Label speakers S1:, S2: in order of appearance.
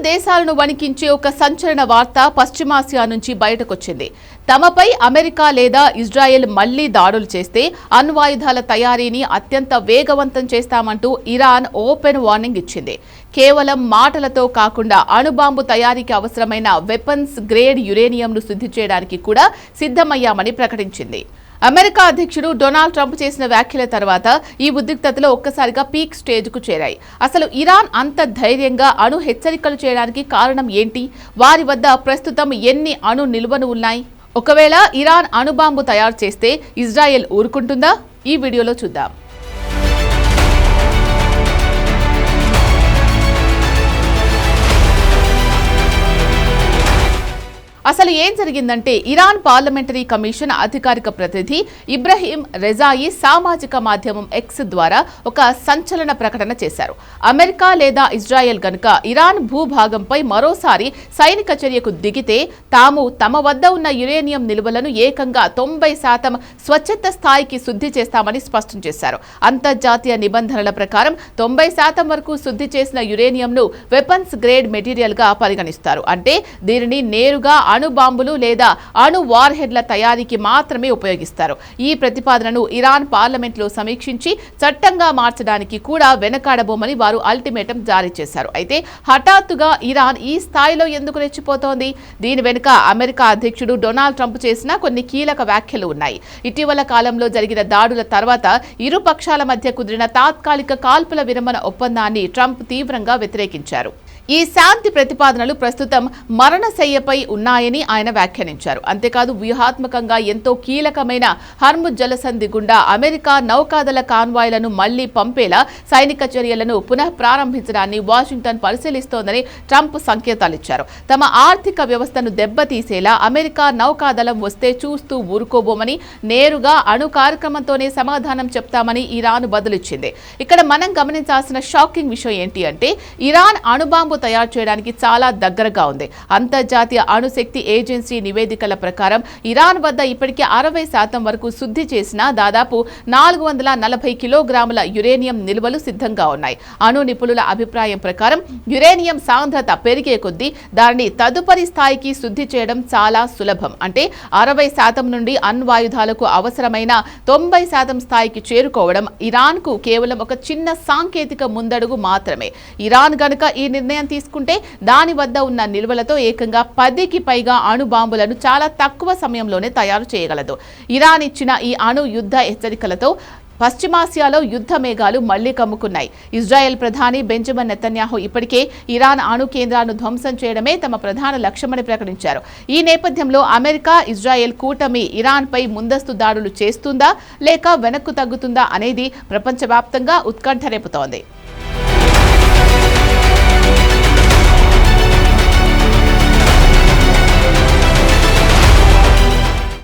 S1: దేశాలను వణికించే ఒక సంచలన వార్త పశ్చిమాసియా నుంచి బయటకొచ్చింది. తమపై అమెరికా లేదా ఇజ్రాయెల్ మళ్లీ దాడులు చేస్తే అణ్వాయుధాల తయారీని అత్యంత వేగవంతం చేస్తామంటూ ఇరాన్ ఓపెన్ వార్నింగ్ ఇచ్చింది. కేవలం మాటలతో కాకుండా అణుబాంబు తయారీకి అవసరమైన వెపన్స్ గ్రేడ్ యురేనియంను శుద్ధి చేయడానికి కూడా సిద్ధమయ్యామని ప్రకటించింది. అమెరికా అధ్యక్షుడు డొనాల్డ్ ట్రంప్ చేసిన వ్యాఖ్యల తర్వాత ఈ ఉద్రిక్తతలు ఒక్కసారిగా పీక్ స్టేజ్కు చేరాయి. అసలు ఇరాన్ అంత ధైర్యంగా అణు హెచ్చరికలు చేయడానికి కారణం ఏంటి? వారి వద్ద ప్రస్తుతం ఎన్ని అణు నిల్వలు ఉన్నాయి? ఒకవేళ ఇరాన్ అణుబాంబు తయారు చేస్తే ఇజ్రాయెల్ ఊరుకుంటుందా? ఈ వీడియోలో చూద్దాం. అసలు ఏం జరిగిందంటే ఇరాన్ పార్లమెంటరీ కమిషన్ అధికారిక ప్రతినిధి ఇబ్రహీం రెజాయి సామాజిక మాధ్యమం ఎక్స్ ద్వారా ఒక సంచలన ప్రకటన చేశారు. అమెరికా లేదా ఇజ్రాయెల్ గనుక ఇరాన్ భూభాగంపై మరోసారి సైనిక చర్యకు దిగితే తాము తమ వద్ద ఉన్న యురేనియం నిల్వలను ఏకంగా 90% స్వచ్ఛత స్థాయికి శుద్ధి చేస్తామని స్పష్టం చేశారు. అంతర్జాతీయ నిబంధనల ప్రకారం 90% వరకు శుద్ధి చేసిన యురేనియంను వెపన్స్ గ్రేడ్ మెటీరియల్ గా పరిగణిస్తారు. అంటే దీనిని నేరుగా అణు బాంబులు లేదా అణు వార్ హెడ్ల తయారీకి మాత్రమే ఉపయోగిస్తారు. ఈ ప్రతిపాదనను ఇరాన్ పార్లమెంట్లో సమీక్షించి చట్టంగా మార్చడానికి కూడా వెనకాడబోమని వారు అల్టిమేటం జారీ చేశారు. అయితే హఠాత్తుగా ఇరాన్ ఈ స్థాయిలో ఎందుకు రెచ్చిపోతోంది? దీని వెనుక అమెరికా అధ్యక్షుడు డొనాల్డ్ ట్రంప్ చేసిన కొన్ని కీలక వ్యాఖ్యలు ఉన్నాయి. ఇటీవల కాలంలో జరిగిన దాడుల తర్వాత ఇరు పక్షాల మధ్య కుదిరిన తాత్కాలిక కాల్పుల విరమణ ఒప్పందాన్ని ట్రంప్ తీవ్రంగా వ్యతిరేకించారు. ఈ శాంతి ప్రతిపాదనలు ప్రస్తుతం మరణశయ్యపై ఉన్నాయని ఆయన వ్యాఖ్యానించారు. అంతేకాదు వ్యూహాత్మకంగా ఎంతో కీలకమైన హర్ముజ్ జలసంధి గుండా అమెరికా నౌకాదళ కాన్వాయ్లను మళ్లీ పంపేలా సైనిక చర్యలను పునః ప్రారంభించడాన్ని వాషింగ్టన్ పరిశీలిస్తోందని ట్రంప్ సంకేతాలిచ్చారు. తమ ఆర్థిక వ్యవస్థను దెబ్బతీసేలా అమెరికా నౌకాదళం వస్తే చూస్తూ ఊరుకోబోమని, నేరుగా అణు కార్యక్రమంతోనే సమాధానం చెప్తామని ఇరాన్ బదులిచ్చింది. ఇక్కడ మనం గమనించాల్సిన షాకింగ్ విషయం ఏంటి అంటే ఇరాన్ అణుబాంబు తయారు చేయడానికి చాలా దగ్గరగా ఉంది. అంతర్జాతీయ అణుశక్తి ఏజెన్సీ నివేదికల ప్రకారం ఇరాన్ వద్ద ఇప్పటికే 60% వరకు శుద్ధి చేసిన దాదాపు 440 కిలోగ్రాముల యురేనియం నిల్వలు సిద్ధంగా ఉన్నాయి. అణు నిపుణుల అభిప్రాయం ప్రకారం యురేనియం సాంద్రత పెరిగే కొద్దీ దానిని తదుపరి స్థాయికి శుద్ధి చేయడం చాలా సులభం. అంటే 60% నుండి అణ్వాయుధాలకు అవసరమైన 90% స్థాయికి చేరుకోవడం ఇరాన్కు కేవలం ఒక చిన్న సాంకేతిక ముందడుగు మాత్రమే. ఇరాన్ గనుక ఈ నిర్ణయం తీసుకుంటే దాని వద్ద ఉన్న నిల్వలతో ఏకంగా 10కి పైగా అణు బాంబులను చాలా తక్కువ సమయంలోనే తయారు చేయగలదు. ఇరాన్ ఇచ్చిన ఈ అణు యుద్ధ హెచ్చరికలతో పశ్చిమాసియాలో యుద్ధ మేఘాలు మళ్లీ కమ్ముకున్నాయి. ఇజ్రాయెల్ ప్రధాని బెంజమిన్ నెతన్యాహు ఇప్పటికే ఇరాన్ అణు కేంద్రాలను ధ్వంసం చేయడమే తమ ప్రధాన లక్ష్యమని ప్రకటించారు. ఈ నేపథ్యంలో అమెరికా ఇజ్రాయెల్ కూటమి ఇరాన్పై ముందస్తు దాడులు చేస్తుందా లేక వెనక్కు తగ్గుతుందా అనేది ప్రపంచవ్యాప్తంగా ఉత్కంఠ రేపుతోంది.